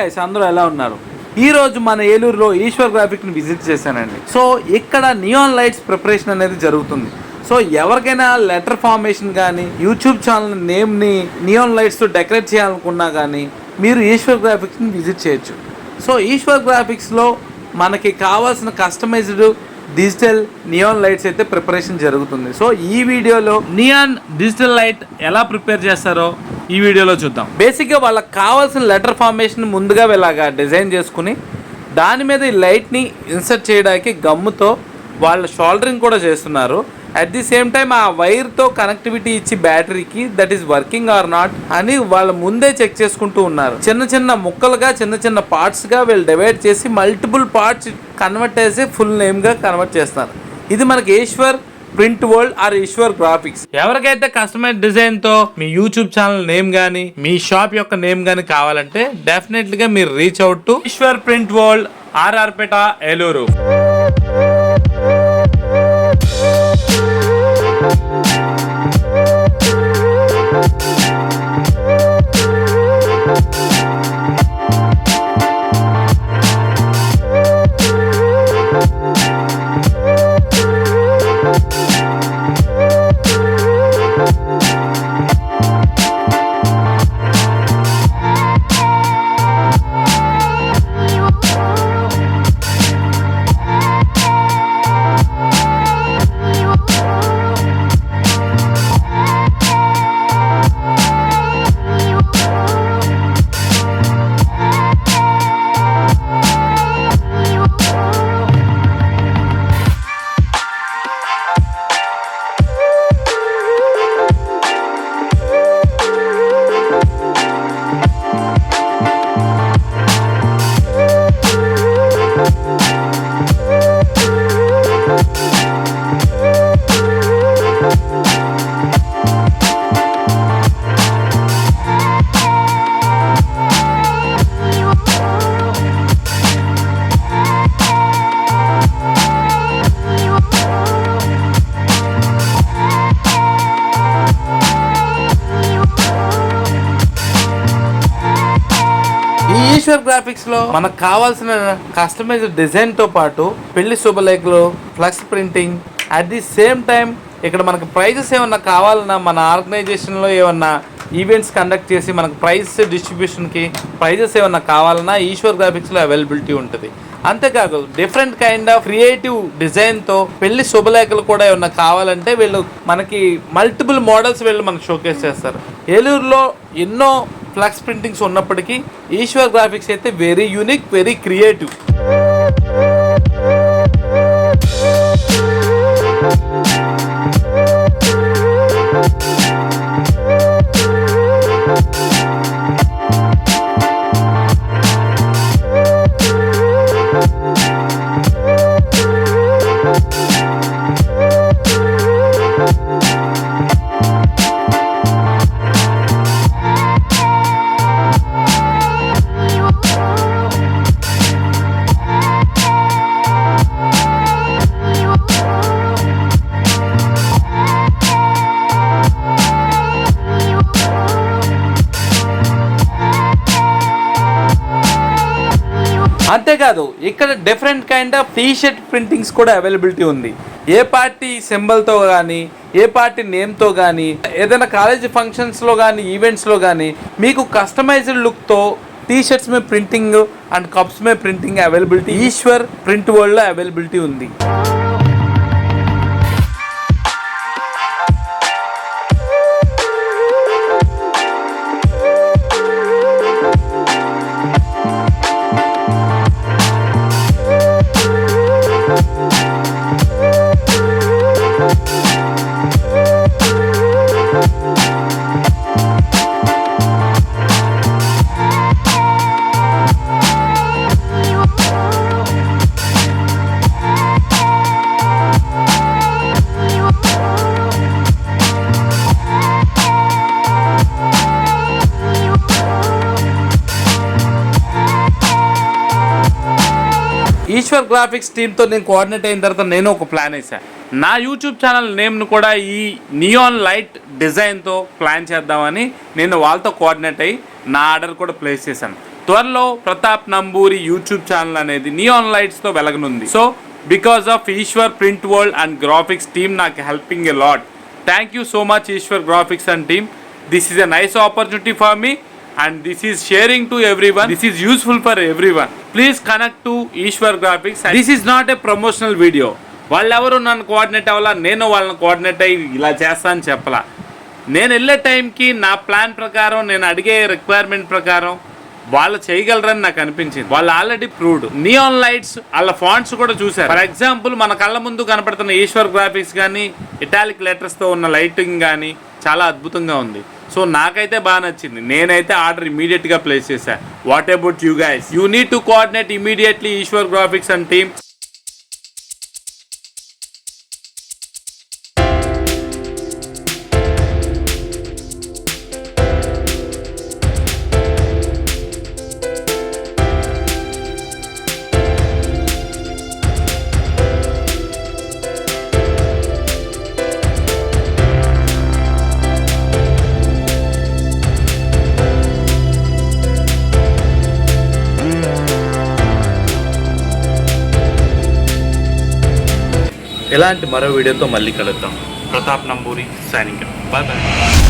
Guys, అందరూ ఎలా ఉన్నారు? ఈ రోజు మన ఏలూరులో ఈశ్వర్ గ్రాఫిక్ని విజిట్ చేశానండి. సో ఇక్కడ నియాన్ లైట్స్ ప్రిపరేషన్ అనేది జరుగుతుంది. సో ఎవరికైనా లెటర్ ఫార్మేషన్ కానీ యూట్యూబ్ ఛానల్ నేమ్ని నియాన్ లైట్స్తో డెకరేట్ చేయాలనుకున్నా కానీ మీరు ఈశ్వర్ గ్రాఫిక్స్ని విజిట్ చేయొచ్చు. సో ఈశ్వర్ గ్రాఫిక్స్లో మనకి కావాల్సిన కస్టమైజ్డ్ డిజిటల్ నియాన్ లైట్స్ అయితే ప్రిపరేషన్ జరుగుతుంది. సో ఈ వీడియోలో నియాన్ డిజిటల్ లైట్ ఎలా ప్రిపేర్ చేస్తారో ఈ వీడియోలో చూద్దాం. బేసిక్గా వాళ్ళకి కావాల్సిన లెటర్ ఫార్మేషన్ ముందుగా ఇలాగా డిజైన్ చేసుకుని దాని మీద ఈ లైట్ని ఇన్సర్ట్ చేయడానికి గమ్ముతో వాళ్ళ షోల్డరింగ్ కూడా చేస్తున్నారు. అట్ ది సేమ్ టైం ఆ వైర్తో కనెక్టివిటీ ఇచ్చి బ్యాటరీకి that is working or not అని వాళ్ళు ముందే చెక్ చేసుకుంటూ ఉన్నారు. చిన్న చిన్న ముక్కలుగా చిన్న చిన్న పార్ట్స్గా వీళ్ళు డివైడ్ చేసి మల్టిపుల్ పార్ట్స్ కన్వర్ట్ చేసి ఫుల్ నేమ్గా కన్వర్ట్ చేస్తారు. ఇది మనకి Eshwar print world or Eshwar graphics. ఎవరికైతే కస్టమైజ్ డిజైన్ తో మీ యూట్యూబ్ ఛానల్ నేమ్ గానీ మీ షాప్ యొక్క నేమ్ గానీ కావాలంటే డెఫినెట్లీ గా మీరు reach out to Eshwar print world, RR Peta, Eluru. Eshwar graphics లో మనకు కావాల్సిన కస్టమైజ్డ్ డిజైన్ తో పాటు పెళ్లి శుభలేఖలు, flex printing, at the same time ఇక్కడ మనకు ప్రైజెస్ ఏమన్నా కావాలన్నా మన ఆర్గనైజేషన్ లో ఏమన్నా ఈవెంట్స్ కండక్ట్ చేసి మనకు ప్రైజ్ డిస్ట్రిబ్యూషన్ కి ప్రైజెస్ ఏమన్నా కావాలన్నా ఈశ్వర్ గ్రాఫిక్స్ లో అవైలబిలిటీ ఉంటుంది. అంతేకాదు different kind of creative design తో పెళ్లి శుభలేఖలు కూడా ఏమన్నా కావాలంటే వీళ్ళు మనకి మల్టిపుల్ మోడల్స్ వీళ్ళు మనకు షోకేస్ చేస్తారు. ఏలూరులో ఎన్నో ఫ్లక్స్ ప్రింటింగ్స్ ఉన్నప్పటికీ ఈశ్వర్ గ్రాఫిక్స్ అయితే వెరీ యూనిక్, వెరీ క్రియేటివ్. అంతేకాదు ఇక్కడ different kind of T shirt printings కూడా అవైలబిలిటీ ఉంది. ఏ పార్టీ సింబల్తో కానీ ఏ పార్టీ నేమ్తో కానీ ఏదైనా కాలేజ్ ఫంక్షన్స్లో కానీ ఈవెంట్స్లో కానీ మీకు కస్టమైజ్డ్ లుక్తో టీ షర్ట్స్ మీద ప్రింటింగ్ అండ్ కప్స్ మీద ప్రింటింగ్ అవైలబిలిటీ ఈశ్వర్ ప్రింట్ వరల్డ్లో అవైలబిలిటీ ఉంది. ఈశ్వర్ గ్రాఫిక్స్ టీమ్తో నేను కోఆర్డినేట్ అయిన తర్వాత నేను ఒక ప్లాన్ వేసాను. నా యూట్యూబ్ ఛానల్ నేమ్ను కూడా ఈ నియాన్ లైట్ డిజైన్తో ప్లాన్ చేద్దామని నేను వాళ్ళతో కోఆర్డినేట్ అయ్యి నా ఆర్డర్ కూడా ప్లేస్ చేశాను. త్వరలో ప్రతాప్ నంబూరి యూట్యూబ్ ఛానల్ అనేది నియాన్ లైట్స్ తో వెలగనుంది. So because of Eshwar print world and graphics team నాకు helping a lot. Thank you so much Eshwar graphics and team. This is a nice opportunity for me and this is sharing to everyone. This is useful for everyone. Please connect to Ishwar Graphics. This is not a promotional video. వాళ్ళెవరు నన్ను coordinate అవ్వాలా, నేను వాళ్ళని coordinate అయ్యి ఇలా చేస్తా అని చెప్పాలా. నేను వెళ్ళే టైంకి నా ప్లాన్ ప్రకారం, నేను అడిగే రిక్వైర్మెంట్ ప్రకారం వాళ్ళు చేయగలరని నాకు అనిపించింది. వాళ్ళు ఆల్రెడీ ప్రూవ్డ్. నియాన్ లైట్స్ వాళ్ళ ఫాంట్స్ కూడా చూసారు. ఫర్ ఎగ్జాంపుల్ మన కళ్ళ ముందు కనపడుతున్న ఈశ్వర్ గ్రాఫిక్స్ కానీ ఇటాలిక్ లెటర్స్తో ఉన్న లైటింగ్ కానీ చాలా అద్భుతంగా ఉంది. సో నాకైతే బాగా నచ్చింది. నేనైతే ఆర్డర్ ఇమీడియట్గా ప్లేస్ చేశాను. What about you guys? You need to coordinate immediately Eshwar graphics and team. ఇలాంటి మరో వీడియోతో మళ్ళీ కలుద్దాం. Pratap Namburi signing. Bye bye.